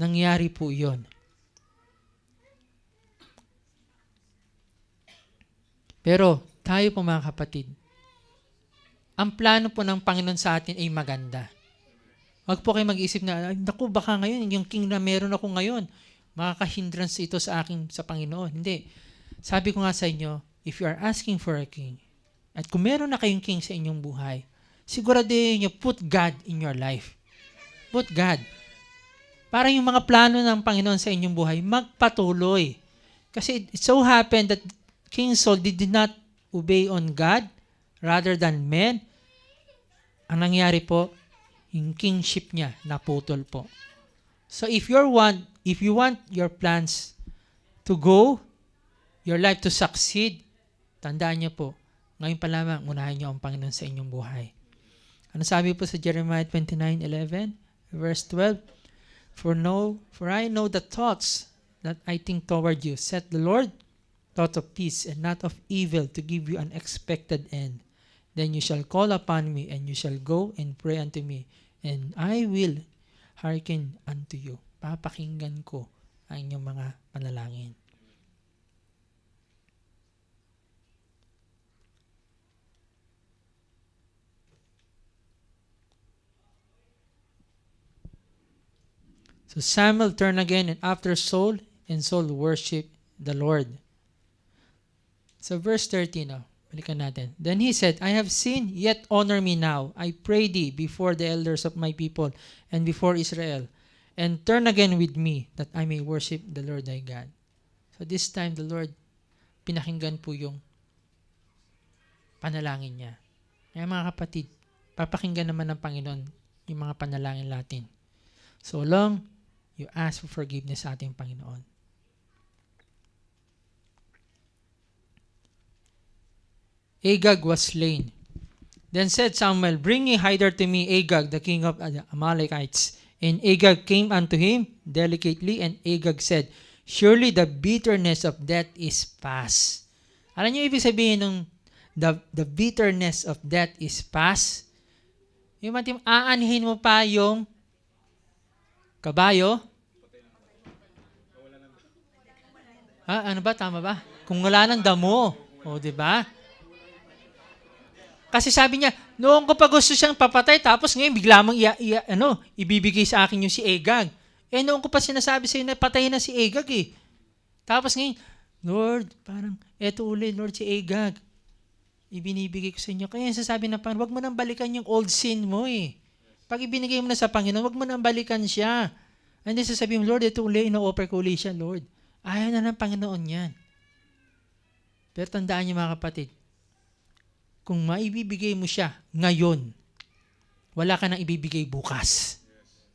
Nangyari po yon. Pero tayo po mga kapatid, ang plano po ng Panginoon sa atin ay maganda. Huwag po kayo mag-isip na, naku, baka ngayon, yung king na meron ako ngayon, makaka-hindrance ito sa akin sa Panginoon. Hindi. Sabi ko nga sa inyo, if you are asking for a king, at kung meron na kayong king sa inyong buhay, siguraduhin nyo, put God in your life. Put God. Para yung mga plano ng Panginoon sa inyong buhay, magpatuloy. Kasi it so happened that King Saul did not obey on God rather than men. Ang nangyari po, yung kingship niya naputol po. So if you want your plans to go, your life to succeed, tandaan niyo po, ngayon pa lamang unahin niyo ang Panginoon sa inyong buhay. Ano sabi po sa Jeremiah 29:11, verse 12? For I know the thoughts that I think toward you, saith the Lord, thoughts of peace and not of evil, to give you an expected end. Then you shall call upon me, and you shall go and pray unto me, and I will hearken unto you. Papakinggan ko ang inyong mga panalangin. So Samuel turned again and after Saul, and Saul worshiped the Lord. So verse 13, balikan natin. Then he said, I have sinned, yet honor me now, I pray thee, before the elders of my people and before Israel, and turn again with me, that I may worship the Lord thy God. So this time, the Lord, pinakinggan po yung panalangin niya. Kaya mga kapatid, papakinggan naman ng Panginoon yung mga panalangin natin. So long you ask for forgiveness sa ating Panginoon. Agag was slain. Then said Samuel, bring ye hither to me Agag, the king of the Amalekites. And Agag came unto him delicately, and Agag said, surely the bitterness of death is past. Alam niyo ibig sabihin ng the bitterness of death is past? Yung matim, aanhin mo pa yung kabayo? Ano ba? Tama ba? Kung wala ng damo. O, diba? Kasi sabi niya, noong ko pa gusto siyang papatay, tapos ngayon bigla mong ibibigay sa akin yung si Agag. Noong ko pa sinasabi sa'yo na patayin na si Agag eh. Tapos ngayon, Lord, parang, eto uli, Lord, si Agag. Ibinibigay ko sa inyo. Kaya sasabi na Panginoon, wag mo nang balikan yung old sin mo eh. Pag ibinigay mo na sa Panginoon, wag mo nang balikan siya. And then sasabihin mo, Lord, ito uli, ino-offer ko uli siya, Lord. Ayaw na ng Panginoon yan. Pero tandaan niyo mga kapatid, kung maibibigay mo siya ngayon, wala ka nang ibibigay bukas.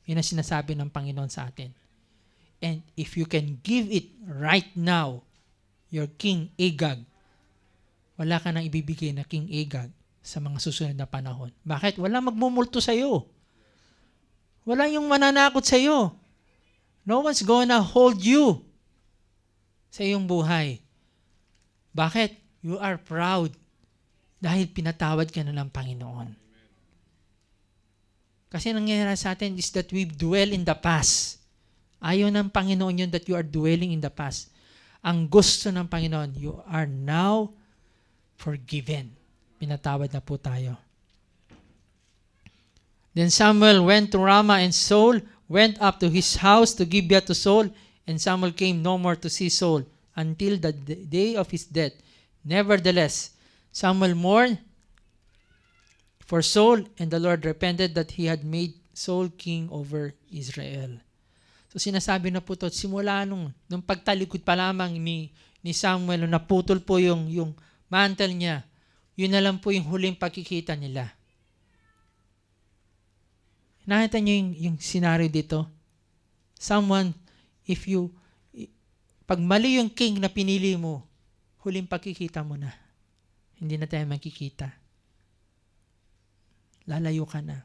Yun ang sinasabi ng Panginoon sa atin. And if you can give it right now, your King Agag, wala ka nang ibibigay na King Agag sa mga susunod na panahon. Bakit? Wala magmumulto sa'yo. Wala yung mananakot sa'yo. No one's gonna hold you sa iyong buhay. Bakit? You are proud dahil pinatawad ka na ng Panginoon. Kasi nangyayari sa atin is that we dwell in the past. Ayaw ng Panginoon yun that you are dwelling in the past. Ang gusto ng Panginoon, you are now forgiven. Pinatawad na po tayo. Then Samuel went to Ramah, and Saul went up to his house to Gibeah to Saul, and Samuel came no more to see Saul until the day of his death. Nevertheless, Samuel mourned for Saul, and the Lord repented that he had made Saul king over Israel. So sinasabi na po ito, simula nung pagtalikod pa lamang ni Samuel, nung naputol po yung mantle niya, yun na lang po yung huling pagkikita nila. Nakita niyo yung scenario dito? Pag mali yung king na pinili mo, huling pagkikita mo na. Hindi na tayo makikita. Lalayo ka na.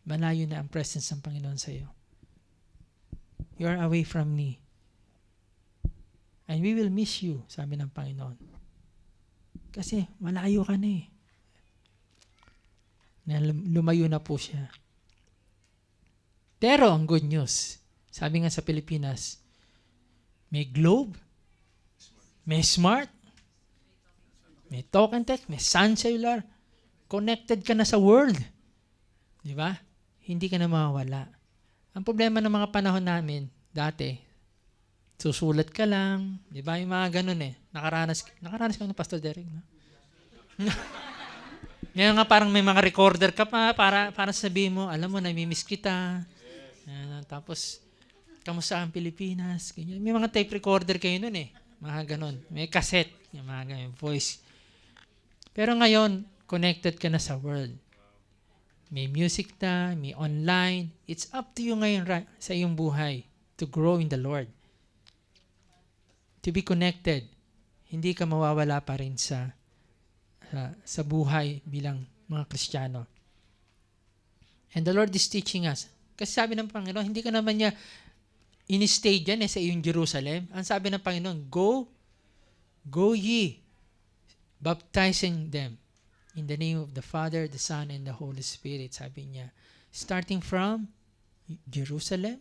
Malayo na ang presence ng Panginoon sa iyo. You are away from me. And we will miss you, sabi ng Panginoon. Kasi malayo ka na eh. Lumayo na po siya. Pero ang good news, sabi nga sa Pilipinas, may globe, may smart, may talk and text, may sun cellular, connected ka na sa world. Di ba? Hindi ka na mawawala. Ang problema ng mga panahon namin, dati, susulat ka lang, di ba? Yung mga ganun eh. Nakaranas ka ng Pastor Derek, no? Ngayon nga parang may mga recorder ka pa para sabihin mo, alam mo, namimiss kita. Tapos, kamusta ang Pilipinas? Ganyan. May mga tape recorder kayo nun eh. Mga ganun. May cassette. Yung mga ganun, voice. Pero ngayon, connected ka na sa world. May music na, may online. It's up to you ngayon sa iyong buhay to grow in the Lord. To be connected. Hindi ka mawawala pa rin sa buhay bilang mga Kristiyano. And the Lord is teaching us. Kasi sabi ng Panginoon, hindi ka naman niya in-stay dyan sa iyong Jerusalem. Ang sabi ng Panginoon, go ye, baptizing them in the name of the Father, the Son, and the Holy Spirit. Sabi niya, starting from Jerusalem,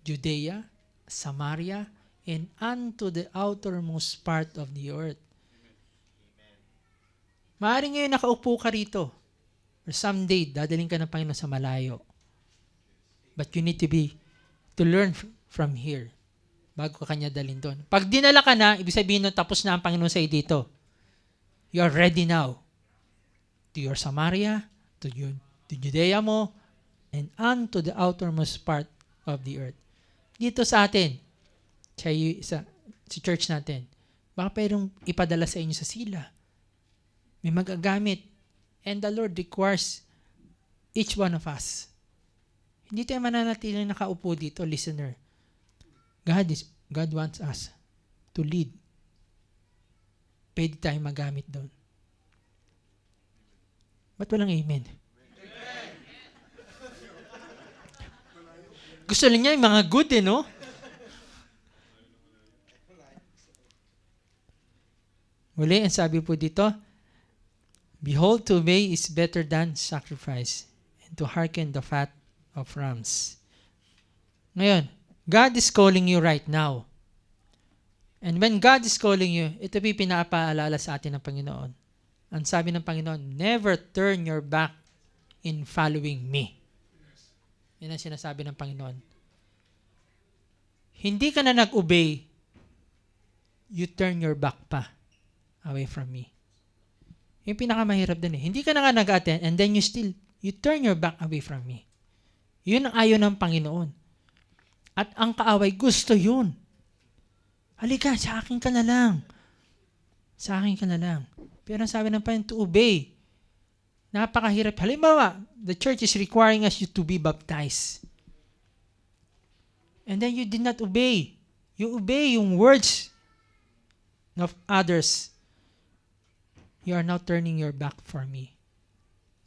Judea, Samaria, and unto the outermost part of the earth. Maaaring ngayon nakaupo ka rito. Or someday, dadaling ka ng Panginoon sa malayo. But you need to be to learn from here bago ka kanya dalhin doon. Pag dinala ka na, ibig sabihin nun, tapos na ang Panginoon sa dito. You are ready now to your Samaria, to Judea mo, and unto the outermost part of the earth. Dito sa atin, sa church natin, baka pwedeng ipadala sa inyo sa sila. May magagamit. And the Lord requires each one of us. Hindi tayo mananatiling nakaupo dito, listener. God wants us to lead. Pwede tayong magamit doon. Ba't walang amen? Gusto lang niya yung mga good no? Muli, ang sabi po dito, behold, to obey is better than sacrifice, and to hearken the fat of rams. Ngayon, God is calling you right now. And when God is calling you, ito po pinapaalala sa atin ng Panginoon. Ang sabi ng Panginoon, never turn your back in following me. Yan ang sinasabi ng Panginoon. Hindi ka na nag-obey, you turn your back pa away from me. Yung pinakamahirap din Hindi ka na nga nag-attend and then you turn your back away from me. Yun ang ayaw ng Panginoon. At ang kaaway, gusto yun. Halika, sa akin ka na lang. Sa akin ka na lang. Pero ang sabi ng Panginoon, to obey. Napakahirap. Halimbawa, the church is requiring us to be baptized. And then you did not obey. You obey yung words of others. You are now turning your back for me.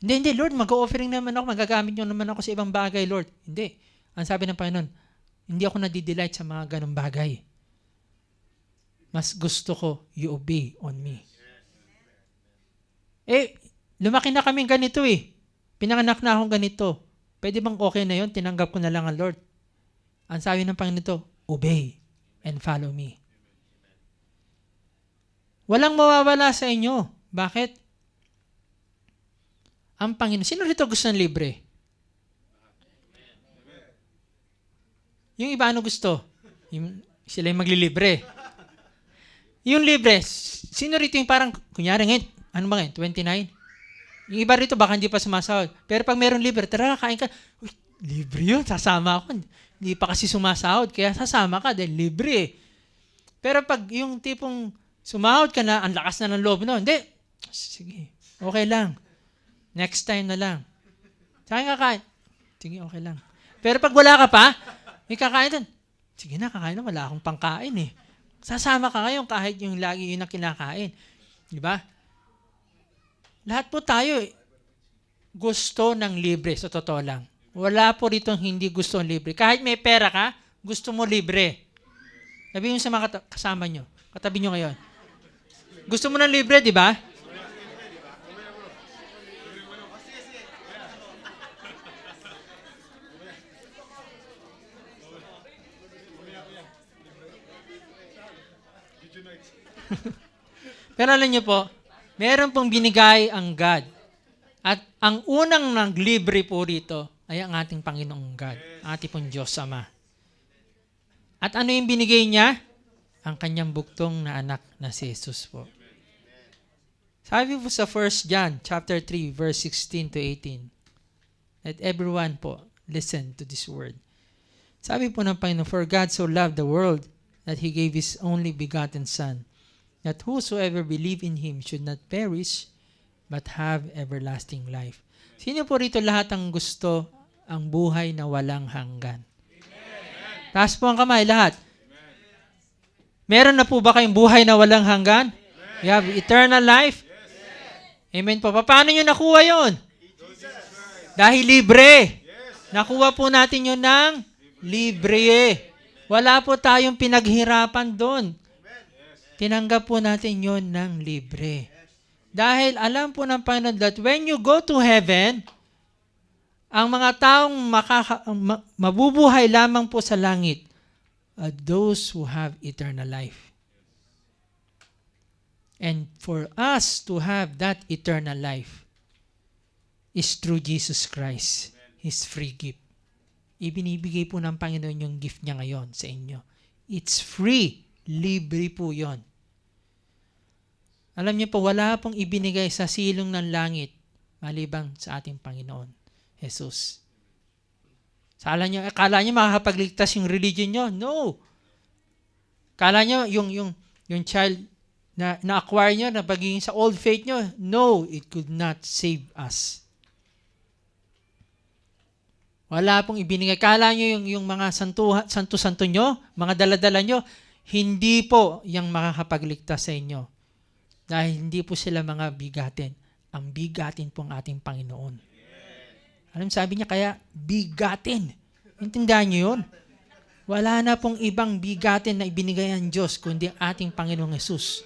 Hindi, Lord, mag-offering naman ako, magagamit nyo naman ako sa ibang bagay, Lord. Hindi. Ang sabi ng Panginoon, hindi ako nadidelight sa mga ganong bagay. Mas gusto ko, you obey on me. Lumaki na kami ganito Pinanganak na akong ganito. Pwede bang okay na yun? Tinanggap ko na lang ang Lord. Ang sabi ng Panginoon obey and follow me. Walang mawawala sa inyo. Bakit? Ang Panginoon. Sino rito gusto ng libre? Yung iba ano gusto? Sila yung maglilibre. Yung libre, sino rito yung parang, kunyari ngayon, ano ba ngayon, 29? Yung iba rito baka hindi pa sumasahod. Pero pag meron libre, tara, kain ka. Uy, libre yun, sasama ako. Hindi pa kasi sumasahod, kaya sasama ka dahil libre. Pero pag yung tipong sumahod ka na, ang lakas na ng loob, hindi. Sige, okay lang. Next time na lang. Saan kakain? Sige, okay lang. Pero pag wala ka pa, may kakain doon. Sige na, kakain na. Wala akong pangkain Sasama ka ngayon kahit yung lagi yun ang kinakain. Di ba? Lahat po tayo gusto ng libre, sa totoo lang. Wala po rito hindi gusto ng libre. Kahit may pera ka, gusto mo libre. Sabi mo sa mga kasama nyo, katabi nyo ngayon. Gusto mo ng libre, di ba? Pero alam niyo po, meron pong binigay ang God. At ang unang naglibre po rito ay ang ating Panginoong God, ating pong Diyos Ama. At ano yung binigay niya? Ang kanyang buktong na anak na si Jesus po. Sabi po sa 1 John chapter 3 verse 16 to 18. Let everyone po listen to this word. Sabi po ng Panginoon, for God so loved the world that He gave His only begotten Son, that whosoever believe in Him should not perish, but have everlasting life. Sino po rito lahat ang gusto ang buhay na walang hanggan? Amen. Taas po ang kamay, lahat. Amen. Meron na po ba kayong buhay na walang hanggan? Amen. You have eternal life? Yes. Amen po. Paano nyo nakuha yun? Dahil libre. Yes. Nakuha po natin yun ng libre. Wala po tayong pinaghirapan doon. Tinanggap po natin yon ng libre. Dahil alam po ng Panginoon that when you go to heaven, ang mga taong mabubuhay lamang po sa langit are those who have eternal life. And for us to have that eternal life is through Jesus Christ, His free gift. Ibinibigay po ng Panginoon yung gift niya ngayon sa inyo. It's free. Libre po yon. Alam niyo po, wala pong ibinigay sa silong ng langit malibang sa ating Panginoon, Jesus. Akala niyo makakapagligtas yung religion niyo? No. Akala niyo yung child na na-acquire niyo na pagiging sa old faith niyo? No, it could not save us. Wala pong ibinigay. Akala niyo yung mga santo-santo niyo, mga daladala niyo, hindi po yung makakapagligtas sa inyo. Dahil hindi po sila mga bigatin. Ang bigatin po ang ating Panginoon. Alam, sabi niya, kaya bigatin. Intindihan niyo yun? Wala na pong ibang bigatin na ibinigay ng Diyos kundi ang ating Panginoong Jesus.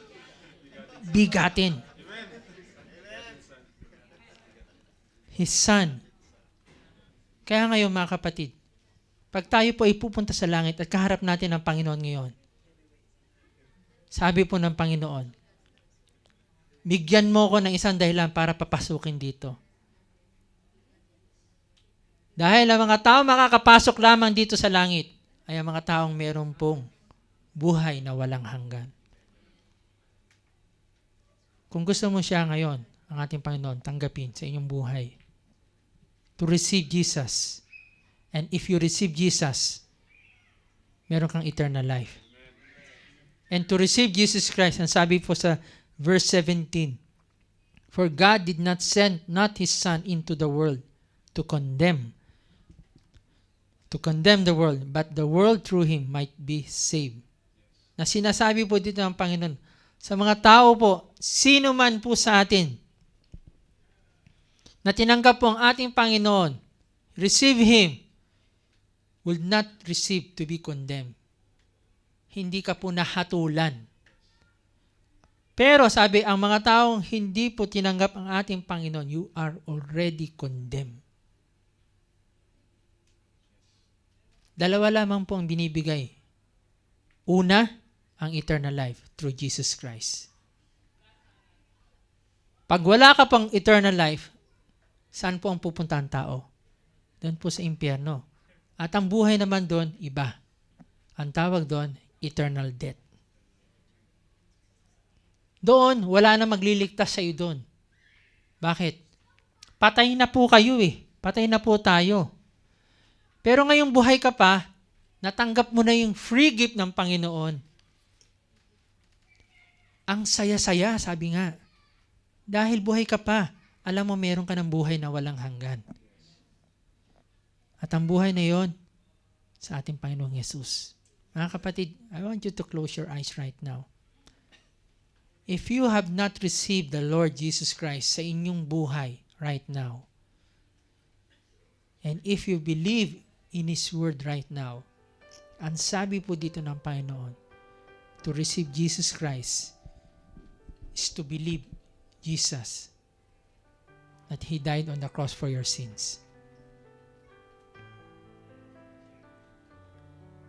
Bigatin. His Son. Kaya ngayon mga kapatid, pag tayo po ay pupunta sa langit at kaharap natin ang Panginoon ngayon, sabi po ng Panginoon, bigyan mo ko ng isang dahilan para papasukin dito. Dahil ang mga tao makakapasok lamang dito sa langit ay ang mga taong meron pong buhay na walang hanggan. Kung gusto mo siya ngayon, ang ating Panginoon, tanggapin sa inyong buhay. To receive Jesus. And if you receive Jesus, meron kang eternal life. And to receive Jesus Christ, ang sabi po sa verse 17, for God did not send not His Son into the world to condemn the world, but the world through Him might be saved. Na sinasabi po dito ng Panginoon, sa mga tao po, sino man po sa atin, na tinanggap po ang ating Panginoon, receive Him, will not receive to be condemned. Hindi ka po nahatulan. Pero sabi, ang mga taong hindi po tinanggap ang ating Panginoon, you are already condemned. Dalawa lamang po ang binibigay. Una, ang eternal life through Jesus Christ. Pag wala ka pang eternal life, saan po ang pupunta ang tao? Doon po sa impyerno. At ang buhay naman doon, iba. Ang tawag doon, eternal death. Doon, wala na magliligtas sa iyo doon. Bakit? Patay na po kayo eh. Patay na po tayo. Pero ngayong buhay ka pa, natanggap mo na yung free gift ng Panginoon. Ang saya-saya, sabi nga. Dahil buhay ka pa, alam mo meron ka ng buhay na walang hanggan. At ang buhay na yon sa ating Panginoong Jesus. Mga kapatid, I want you to close your eyes right now. If you have not received the Lord Jesus Christ sa inyong buhay right now, and if you believe in His Word right now, ang sabi po dito ng Panginoon, to receive Jesus Christ is to believe Jesus, that He died on the cross for your sins.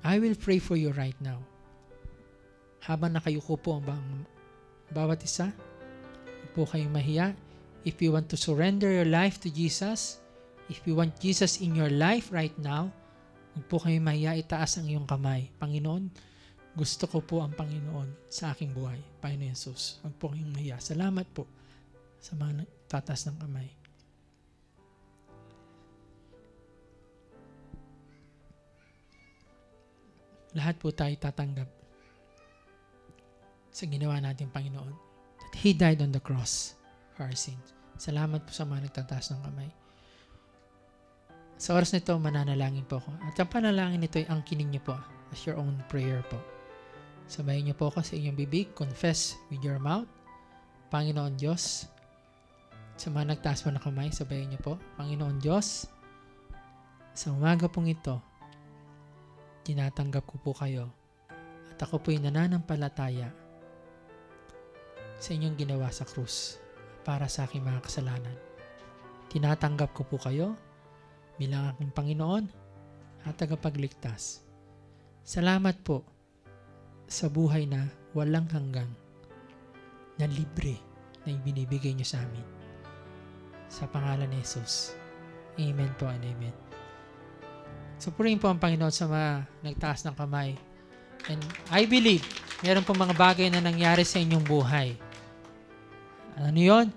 I will pray for you right now. Habang nakayuko po ang bawat isa, huwag po kayong mahiya. If you want to surrender your life to Jesus, if you want Jesus in your life right now, huwag po kayong mahiya, itaas ang iyong kamay. Panginoon, gusto ko po ang Panginoon sa aking buhay. Panginoon Jesus, huwag po kayong mahiya. Salamat po sa mga tataas ng kamay. Lahat po tayo tatanggap sa ginawa natin Panginoon. That He died on the cross for our sins. Salamat po sa mga nagtataas ng kamay. Sa oras nito, mananalangin po ako. At ang panalangin nito ay angkinin niyo po as your own prayer po. Sabayin niyo po ako sa inyong bibig. Confess with your mouth. Panginoon Diyos. Sa mga nagtaas po ng kamay, sabayin niyo po. Panginoon Diyos, sa umaga pong ito, tinatanggap ko po kayo at ako po'y nananampalataya sa inyong ginawa sa krus para sa aking mga kasalanan. Tinatanggap ko po kayo bilang aking Panginoon at tagapagligtas. Salamat po sa buhay na walang hanggang, na libre na ibinibigay niyo sa amin. Sa pangalan ni Jesus. Amen po and amen. Supurihin po ang Panginoon sa mga nagtaas ng kamay. And I believe, meron po mga bagay na nangyari sa inyong buhay. Ano yun?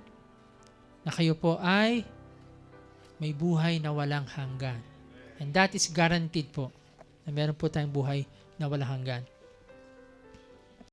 Na kayo po ay may buhay na walang hanggan. And that is guaranteed po, na meron po tayong buhay na walang hanggan.